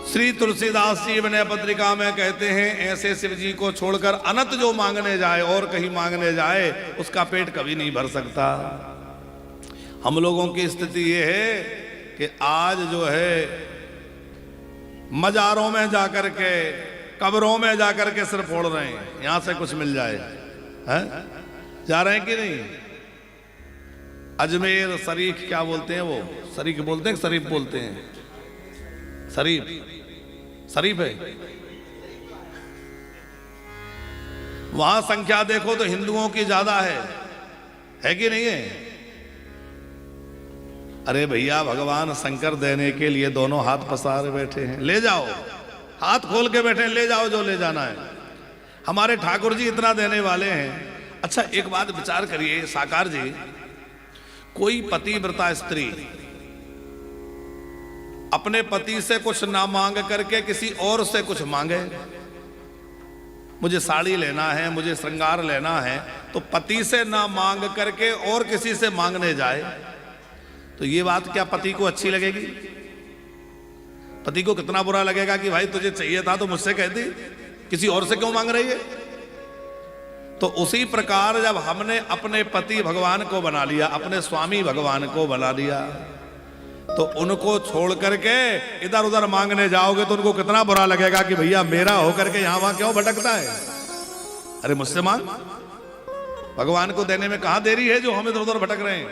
श्री तुलसीदास जी विनय पत्रिका में कहते हैं, ऐसे शिव जी को छोड़कर अनंत जो मांगने जाए और कहीं मांगने जाए उसका पेट कभी नहीं भर सकता। हम लोगों की स्थिति ये है कि आज जो है मजारों में जाकर के, कब्रों में जाकर के सिर फोड़ रहे हैं, यहां से कुछ मिल जाए है? जा रहे हैं कि नहीं? अजमेर शरीफ, क्या बोलते हैं वो, शरीफ बोलते हैं, शरीफ बोलते हैं, शरीफ, शरीफ है। वहां संख्या देखो तो हिंदुओं की ज्यादा है कि नहीं है? अरे भैया, भगवान शंकर देने के लिए दोनों हाथ पसारे बैठे हैं, ले जाओ, हाथ खोल के बैठे हैं, ले जाओ जो ले जाना है। हमारे ठाकुर जी इतना देने वाले हैं। अच्छा, एक बात विचार करिए साकार जी, कोई पतिव्रता स्त्री अपने पति से कुछ ना मांग करके किसी और से कुछ मांगे, मुझे साड़ी लेना है, मुझे श्रृंगार लेना है, तो पति से ना मांग करके और किसी से मांगने जाए, तो ये बात क्या पति को अच्छी लगेगी? पति को कितना बुरा लगेगा कि भाई तुझे चाहिए था तो मुझसे कहती, किसी और से क्यों मांग रही है? तो उसी प्रकार जब हमने अपने पति भगवान को बना लिया, अपने स्वामी भगवान को बना लिया, तो उनको छोड़ करके इधर उधर मांगने जाओगे तो उनको कितना बुरा लगेगा कि भैया मेरा होकर के यहां वहां क्यों भटकता है? अरे मुझसे मांग, भगवान को देने में कहां देरी है जो हम इधर उधर भटक रहे हैं।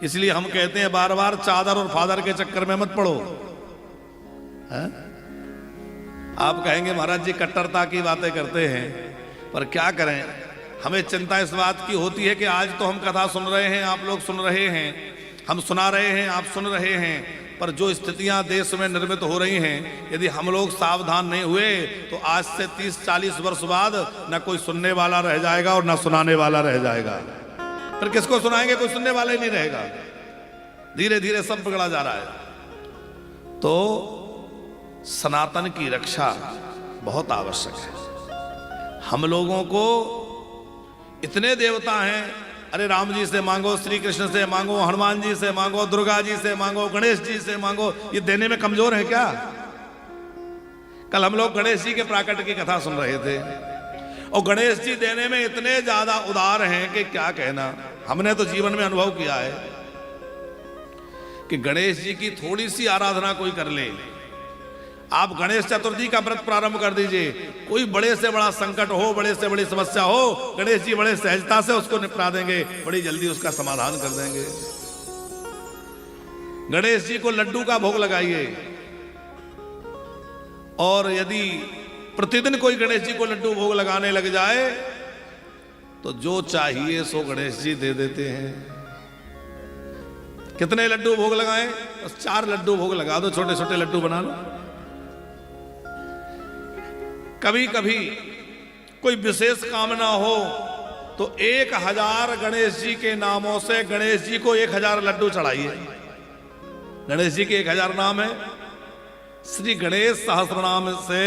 इसलिए हम कहते हैं बार बार, चादर और फादर के चक्कर में मत पड़ो। है? आप कहेंगे महाराज जी कट्टरता की बातें करते हैं, पर क्या करें, हमें चिंता इस बात की होती है कि आज तो हम कथा सुन रहे हैं, आप लोग सुन रहे हैं, हम सुना रहे हैं, आप सुन रहे हैं, पर जो स्थितियां देश में निर्मित हो रही हैं, यदि हम लोग सावधान नहीं हुए तो आज से 30-40 वर्ष बाद न कोई सुनने वाला रह जाएगा और न सुनाने वाला रह जाएगा। फिर किसको सुनाएंगे? कोई सुनने वाला ही नहीं रहेगा। धीरे धीरे सब बिगड़ा जा रहा है। तो सनातन की रक्षा बहुत आवश्यक है। हम लोगों को इतने देवता हैं, अरे राम जी से मांगो, श्री कृष्ण से मांगो, हनुमान जी से मांगो, दुर्गा जी से मांगो, गणेश जी से मांगो, ये देने में कमजोर है क्या? कल हम लोग गणेश जी के प्राकट्य की कथा सुन रहे थे और गणेश जी देने में इतने ज्यादा उदार हैं कि क्या कहना। हमने तो जीवन में अनुभव किया है कि गणेश जी की थोड़ी सी आराधना कोई कर ले, आप गणेश चतुर्थी का व्रत प्रारंभ कर दीजिए, कोई बड़े से बड़ा संकट हो, बड़े से बड़ी समस्या हो, गणेश जी बड़े सहजता से उसको निपटा देंगे, बड़ी जल्दी उसका समाधान कर देंगे। गणेश जी को लड्डू का भोग लगाइए, और यदि प्रतिदिन कोई गणेश जी को लड्डू भोग लगाने लग जाए तो जो चाहिए सो गणेश जी दे देते हैं। कितने लड्डू भोग लगाएं? बस 4 लड्डू भोग लगा दो, छोटे छोटे लड्डू बना लो। कभी कभी कोई विशेष कामना हो तो 1000 गणेश जी के नामों से गणेश जी को 1000 लड्डू चढ़ाइए। गणेश जी के 1000 नाम है, श्री गणेश सहस्रनाम से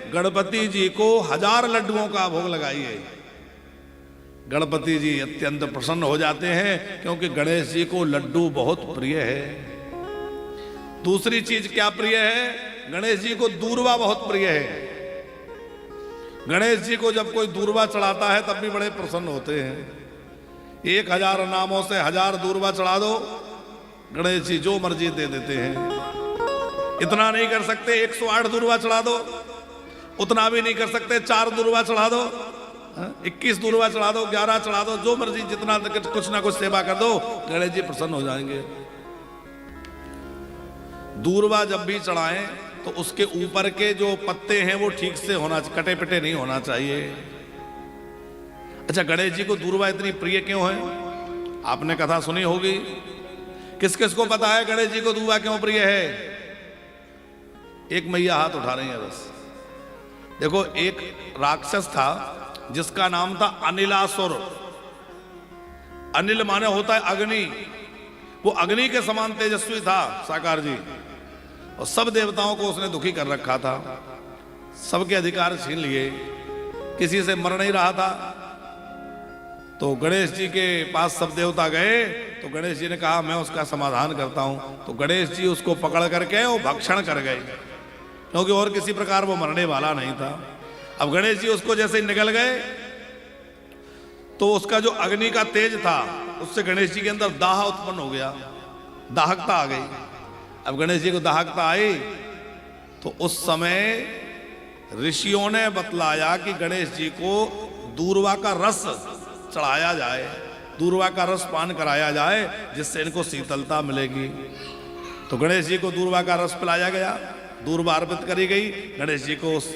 गणपति जी को 1000 लड्डुओं का भोग लगाइए। गणपति जी अत्यंत प्रसन्न हो जाते हैं, क्योंकि गणेश जी को लड्डू बहुत प्रिय है। दूसरी चीज क्या प्रिय है? गणेश जी को दूर्वा बहुत प्रिय है। गणेश जी को जब कोई दूर्वा चढ़ाता है तब भी बड़े प्रसन्न होते हैं। 1000 नामों से 1000 दूर्वा चढ़ा दो, गणेश जी जो मर्जी दे देते हैं। इतना नहीं कर सकते 108 दूर्वा चढ़ा दो, उतना भी नहीं कर सकते 4 दूर्वा चढ़ा दो, 21 दूर्वा चढ़ा दो, 11 चढ़ा दो, जो मर्जी जितना कुछ ना कुछ सेवा कर दो, गणेश जी प्रसन्न हो जाएंगे। दूर्वा जब भी चढ़ाएं तो उसके ऊपर के जो पत्ते हैं वो ठीक से होना चाहिए, कटे पिटे नहीं होना चाहिए। अच्छा, गणेश जी को दूर्वा इतनी प्रिय क्यों है? आपने कथा सुनी होगी। किस किस को पता है गणेश जी को दूर्वा क्यों प्रिय है? एक मैया हाथ उठा रही है बस। देखो, एक राक्षस था जिसका नाम था अनिलासुर। अनिल माने होता है अग्नि, वो अग्नि के समान तेजस्वी था साकार जी, और सब देवताओं को उसने दुखी कर रखा था, सबके अधिकार छीन लिए, किसी से मर नहीं रहा था। तो गणेश जी के पास सब देवता गए, तो गणेश जी ने कहा मैं उसका समाधान करता हूं। तो गणेश जी उसको पकड़ करके वो भक्षण कर गए, क्योंकि और किसी प्रकार वो मरने वाला नहीं था। अब गणेश जी उसको जैसे निकल गए तो उसका जो अग्नि का तेज था उससे गणेश जी के अंदर दाह उत्पन्न हो गया, दाहकता आ गई। अब गणेश जी को दाहकता आई तो उस समय ऋषियों ने बतलाया कि गणेश जी को दूर्वा का रस चढ़ाया जाए, दूर्वा का रस पान कराया जाए, जिससे इनको शीतलता मिलेगी। तो गणेश जी को दूर्वा का रस पिलाया गया, दूर्वा अर्पित करी गई, गणेश जी को उस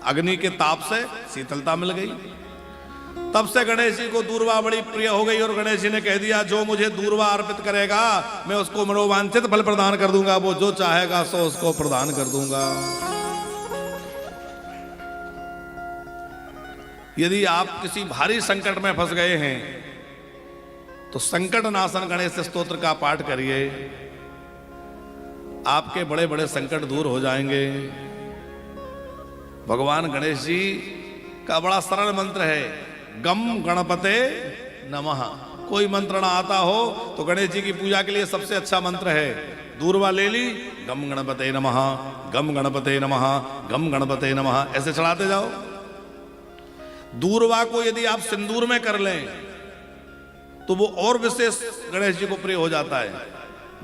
अग्नि के ताप से शीतलता मिल गई। तब से गणेश जी को दूर्वा बड़ी प्रिय हो गई और गणेश जी ने कह दिया जो मुझे दूर्वा अर्पित करेगा मैं उसको मनोवांछित फल प्रदान कर दूंगा, वो जो चाहेगा सो उसको प्रदान कर दूंगा। यदि आप किसी भारी संकट में फंस गए हैं तो संकट नाशन गणेश स्तोत्र का पाठ करिए, आपके बड़े बड़े संकट दूर हो जाएंगे। भगवान गणेश जी का बड़ा सरल मंत्र है, गम गणपते नमः। कोई मंत्र ना आता हो तो गणेश जी की पूजा के लिए सबसे अच्छा मंत्र है, दूर्वा ले ली, गम गणपते नमः, गम गणपते नमः, गम गणपते नमः, ऐसे चढ़ाते जाओ। दूर्वा को यदि आप सिंदूर में कर लें तो वो और विशेष गणेश जी को प्रिय हो जाता है।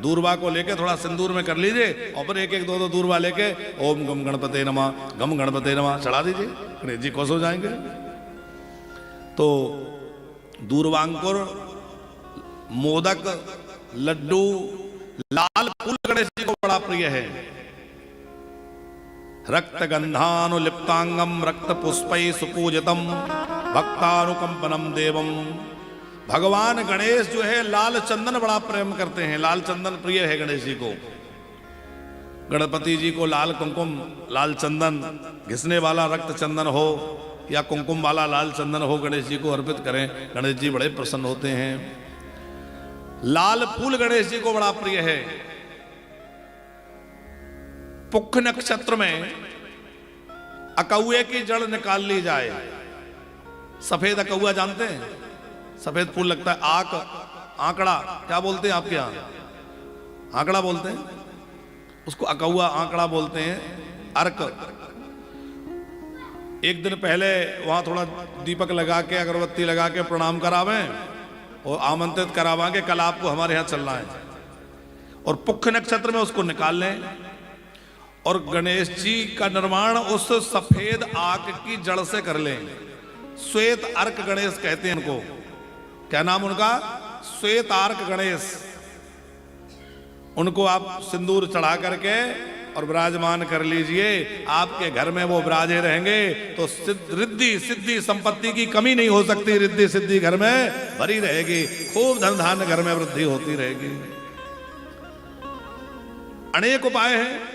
दूर्वा को लेके थोड़ा सिंदूर में कर लीजिए और फिर एक एक दो दो दूर्वा लेके ओम गम गणपते नमः, गम गणपते नमः चढ़ा दीजिए, गणेश जी खुश हो जाएंगे। तो दूर्वांकुर, मोदक, लड्डू, लाल फूल गणेश जी को बड़ा प्रिय है। रक्त गंधानुलिप्तांगम रक्त पुष्पै सुपूजितम भक्तानुकंपनम देवम। भगवान गणेश जो है लाल चंदन बड़ा प्रेम करते हैं, लाल चंदन प्रिय है गणेश जी को। गणपति जी को लाल कुमकुम, लाल चंदन घिसने वाला रक्त चंदन हो या कुमकुम वाला लाल चंदन हो, गणेश जी को अर्पित करें, गणेश जी बड़े प्रसन्न होते हैं। लाल फूल गणेश जी को बड़ा प्रिय है। पुख नक्षत्र में अकौए की जड़ निकाल ली जाए, सफेद अकौआ जानते हैं, सफेद फूल लगता है, आंकड़ा क्या बोलते हैं आपके यहां, आंकड़ा बोलते हैं उसको, अकौआ आंकड़ा बोलते हैं, अर्क। एक दिन पहले वहां थोड़ा दीपक लगा के अगरबत्ती लगा के प्रणाम करावें और आमंत्रित करावा के कल आपको हमारे यहां चलना है, और पुख नक्षत्र में उसको निकाल लें और गणेश जी का निर्माण उस सफेद आक की जड़ से कर लें। श्वेत अर्क गणेश कहते हैं उनको, क्या नाम उनका, श्वेत अर्क गणेश। उनको आप सिंदूर चढ़ा करके और विराजमान कर लीजिए, आपके घर में वो विराजे रहेंगे तो रिद्धि सिद्धि संपत्ति की कमी नहीं हो सकती, रिद्धि सिद्धि घर में भरी रहेगी, खूब धन धान्य घर में वृद्धि होती रहेगी। अनेक उपाय हैं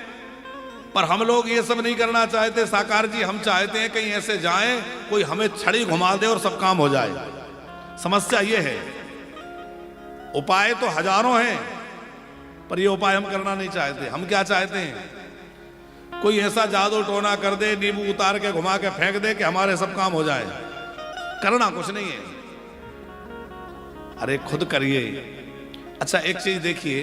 पर हम लोग ये सब नहीं करना चाहते। साकार जी हम चाहते हैं कहीं ऐसे जाएं कोई हमें छड़ी घुमा दे और सब काम हो जाए। समस्या ये है, उपाय तो हजारों हैं पर ये उपाय हम करना नहीं चाहते। हम क्या चाहते हैं, कोई ऐसा जादू टोना कर दे, नींबू उतार के घुमा के फेंक दे कि हमारे सब काम हो जाए। करना कुछ नहीं है, अरे खुद करिए। अच्छा एक चीज देखिए,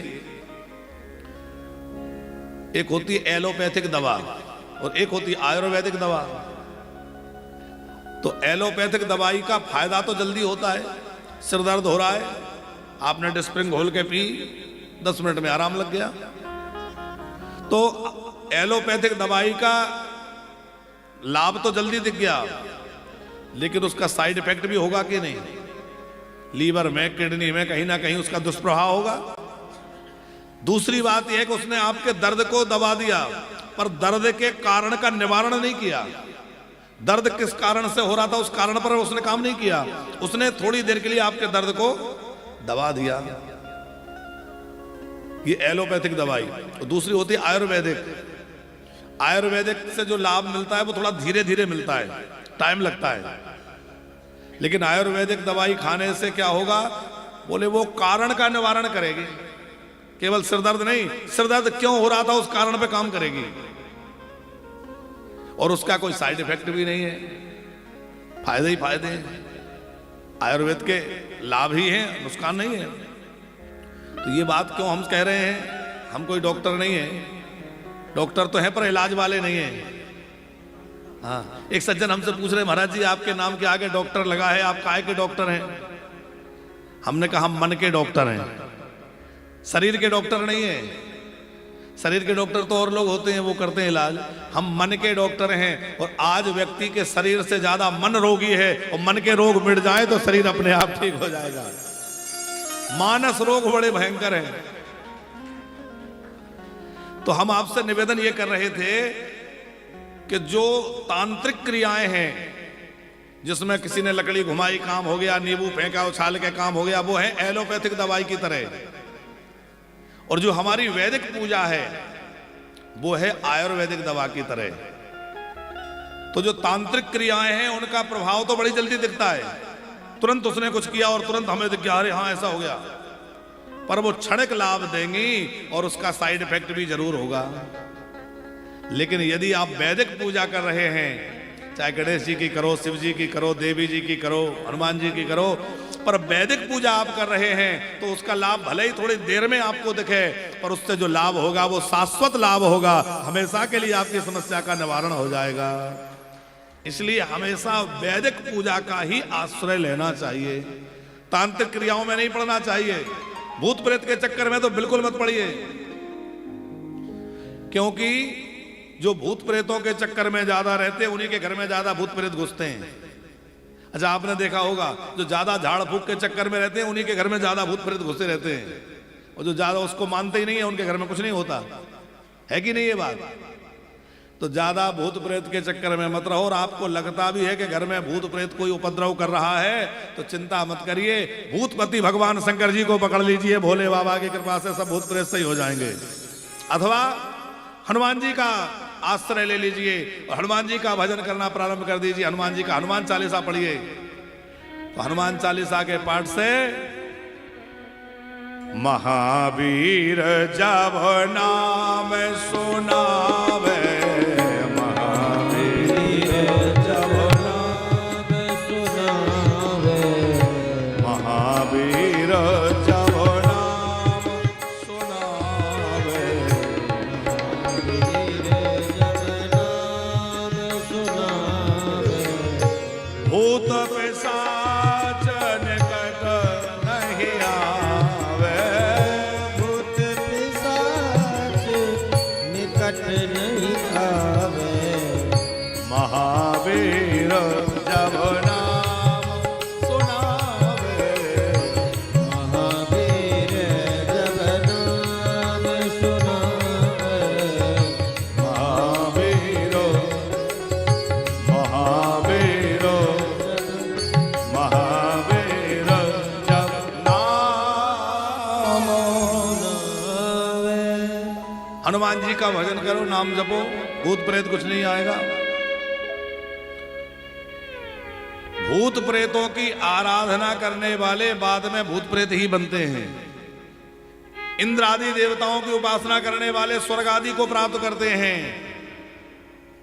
एक होती है एलोपैथिक दवा और एक होती है आयुर्वेदिक दवा। तो एलोपैथिक दवाई का फायदा तो जल्दी होता है, सिर दर्द हो रहा है, आपने डिस्प्रिन घोल के पी, 10 मिनट में आराम लग गया। तो एलोपैथिक दवाई का लाभ तो जल्दी दिख गया, लेकिन उसका साइड इफेक्ट भी होगा कि नहीं, लीवर में, किडनी में कहीं ना कहीं उसका दुष्प्रभाव होगा। दूसरी बात यह है कि उसने आपके दर्द को दबा दिया पर दर्द के कारण का निवारण नहीं किया। दर्द किस कारण से हो रहा था उस कारण पर उसने काम नहीं किया, उसने थोड़ी देर के लिए आपके दर्द को दबा दिया। ये एलोपैथिक दवाई। तो दूसरी होती है आयुर्वेदिक। आयुर्वेदिक से जो लाभ मिलता है वो थोड़ा धीरे धीरे मिलता है, टाइम लगता है। लेकिन आयुर्वेदिक दवाई खाने से क्या होगा, बोले वो कारण का निवारण करेगी, केवल सिरदर्द नहीं, सिरदर्द क्यों हो रहा था उस कारण पे काम करेगी, और उसका कोई साइड इफेक्ट भी नहीं है, फायदे ही फायदे हैं। आयुर्वेद के लाभ ही हैं, नुकसान नहीं है। तो ये बात क्यों हम कह रहे हैं? हम कोई डॉक्टर नहीं है, डॉक्टर तो हैं पर इलाज वाले नहीं है। हाँ, एक सज्जन हमसे पूछ रहे, महाराज जी आपके नाम के आगे डॉक्टर लगा है, आप काहे के डॉक्टर हैं? हमने कहा हम मन के डॉक्टर हैं, शरीर के डॉक्टर नहीं है। शरीर के डॉक्टर तो और लोग होते हैं, वो करते हैं इलाज। हम मन के डॉक्टर हैं। और आज व्यक्ति के शरीर से ज्यादा मन रोगी है, और मन के रोग मिट जाए तो शरीर अपने आप ठीक हो जाएगा। मानस रोग बड़े भयंकर हैं। तो हम आपसे निवेदन ये कर रहे थे कि जो तांत्रिक क्रियाएं हैं, जिसमें किसी ने लकड़ी घुमाई काम हो गया, नींबू फेंका उछाल के काम हो गया, वो है एलोपैथिक दवाई की तरह। और जो हमारी वैदिक पूजा है वो है आयुर्वेदिक दवा की तरह। तो जो तांत्रिक क्रियाएं हैं उनका प्रभाव तो बड़ी जल्दी दिखता है, तुरंत उसने कुछ किया और तुरंत हमें दिख गया, अरे हाँ ऐसा हो गया। पर वो क्षणिक लाभ देंगी और उसका साइड इफेक्ट भी जरूर होगा। लेकिन यदि आप वैदिक पूजा कर रहे हैं, चाहे गणेश जी की करो, शिव जी की करो, देवी जी की करो, हनुमान जी की करो, पर वैदिक पूजा आप कर रहे हैं तो उसका लाभ भले ही थोड़ी देर में आपको दिखे, पर उससे जो लाभ होगा वो शाश्वत लाभ होगा, हमेशा के लिए आपकी समस्या का निवारण हो जाएगा। इसलिए हमेशा वैदिक पूजा का ही आश्रय लेना चाहिए, तांत्रिक क्रियाओं में नहीं पड़ना चाहिए। भूत प्रेत के चक्कर में तो बिल्कुल मत पड़िए, क्योंकि जो भूत प्रेतों के चक्कर में ज्यादा रहते हैं उन्हीं के घर में ज्यादा भूत प्रेत घुसते हैं। अच्छा, आपने देखा होगा जो ज्यादा झाड़ फूक के चक्कर में रहते हैं उन्हीं के घर में ज्यादा भूत प्रेत घुसे रहते हैं, और जो ज्यादा उसको मानते ही नहीं है उनके घर में कुछ नहीं होता है। कि नहीं ये बात? तो ज्यादा भूत प्रेत के चक्कर में मत रहो। और आपको लगता भी है कि घर में भूत प्रेत कोई उपद्रव कर रहा है तो चिंता मत करिए, भूतपति भगवान शंकर जी को पकड़ लीजिए, भोले बाबा की कृपा से सब भूत प्रेत सही हो जाएंगे। अथवा हनुमान जी का आश्रय ले लीजिए और हनुमान जी का भजन करना प्रारंभ कर दीजिए। हनुमान जी का हनुमान चालीसा पढ़िए, तो हनुमान चालीसा के पाठ से महावीर जब नाम सुनावे, महावीर जब नाम सुनावे, महावीर जब नाम सुनावे, भूत पिशाच निकट नहीं आवे, भूत पिशाच निकट नहीं आवे, महावीर जब नाम सुनावे, महावीर जब नाम सुनावे, महावीर महावीर महावीर जब नाम सुनावे। हनुमान जी का भजन करो, नाम जपो, भूत प्रेत कुछ नहीं आएगा। भूत प्रेतों की आराधना करने वाले बाद में भूत प्रेत ही बनते हैं। इंद्र आदि देवताओं की उपासना करने वाले स्वर्ग आदि को प्राप्त करते हैं।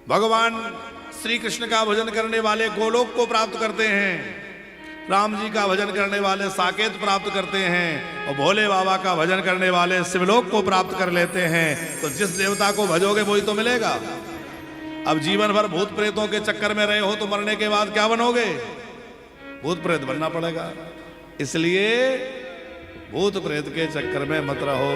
भगवान श्री कृष्ण का भजन करने वाले गोलोक को प्राप्त करते हैं। राम जी का भजन करने वाले साकेत प्राप्त करते हैं, और भोले बाबा का भजन करने वाले शिवलोक को प्राप्त कर लेते हैं। तो जिस देवता को भजोगे वही तो मिलेगा। अब जीवन भर भूत प्रेतों के चक्कर में रहे हो तो मरने के बाद क्या बनोगे? भूत प्रेत बनना पड़ेगा। इसलिए भूत प्रेत के चक्कर में मत रहो।